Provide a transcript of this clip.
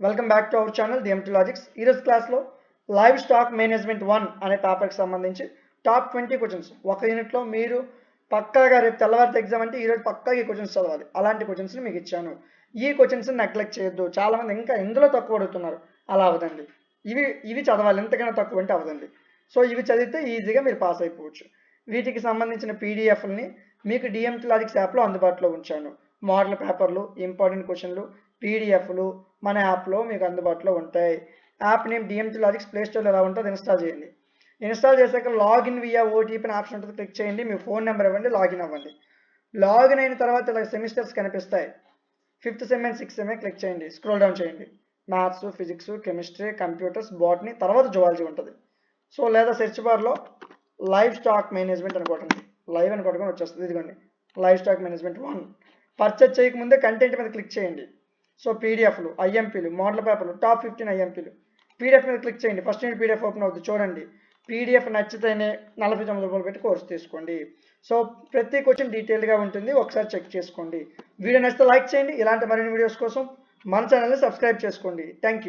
Welcome back to our channel DMT logics. ఈరోజు క్లాస్లో live stock management 1 అనే topic సంబంధించి టాప్ 20 క్వశ్చన్స్ ఒక యూనిట్లో మీరు పక్కాగా రేపు తెల్లవారితే ఎగ్జామ్ అంటే ఈరోజు పక్కాగా ఈ క్వశ్చన్స్ చదవాలి. అలాంటి క్వశ్చన్స్ని మీకు ఇచ్చాను. ఈ క్వశ్చన్స్ నెగ్లెక్ట్ చేయొద్దు. చాలామంది ఇంకా ఇందులో తక్కువ అడుగుతున్నారు, అలా అవ్వదండి. ఇవి చదవాలి, ఎంతకైనా తక్కువ అంటే అవ్వదండి. సో ఇవి చదివితే ఈజీగా మీరు పాస్ అయిపోవచ్చు. వీటికి సంబంధించిన పీడిఎఫ్ని మీకు డిఎంటీ లాజిక్స్ యాప్లో అందుబాటులో ఉంచాను. మోడల్ పేపర్లు, ఇంపార్టెంట్ క్వశ్చన్లు, పీడిఎఫ్లు మన యాప్లో మీకు అందుబాటులో ఉంటాయి. App name DMT logics play స్టోర్లో ఎలా ఉంటుంది ఇన్స్టాల్ చేయండి. ఇన్స్టాల్ చేశాక లాగిన్ వియా ఓటీపీ అని ఆప్షన్ ఉంటుంది, క్లిక్ చేయండి. మీ ఫోన్ నెంబర్ ఇవ్వండి, లాగిన్ అవ్వండి. లాగిన్ అయిన తర్వాత ఇలా సెమిస్టర్స్ కనిపిస్తాయి. 5th sem and 6th sem click చేయండి, స్క్రోల్ డౌన్ చేయండి. Maths, physics, chemistry, computers, botany, తర్వాత జువాలజీ ఉంటుంది. సో లేదా సెర్చ్ బార్లో లైవ్ స్టాక్ మేనేజ్మెంట్ అని కొట్టండి. లైవ్ అని కొట్టుకొని వచ్చేస్తుంది. ఇదిగోండి లైవ్ స్టాక్ మేనేజ్మెంట్ 1. పర్చేజ్ చేయకముందే కంటెంట్ మీద క్లిక్ చేయండి. సో పీడిఎఫ్లు, ఐఎంపీలు, మోడల్ పేపర్లు, టాప్ 15 ఐఎంపీలు. పీడిఎఫ్ మీద క్లిక్ చేయండి. ఫస్ట్ యూనిట్ పీడిఎఫ్ ఓపెన్ అవుతుంది, చూడండి. పీడిఎఫ్ నచ్చితేనే 49 రూపాయలు పెట్టి కోర్స్ తీసుకోండి. సో ప్రతి క్వశ్చన్ డీటెయిల్గా ఉంటుంది, ఒకసారి చెక్ చేసుకోండి. వీడియో నచ్చితే లైక్ చేయండి. ఇలాంటి మరిన్ని వీడియోస్ కోసం మన ఛానల్ని సబ్స్క్రైబ్ చేసుకోండి. Thank you.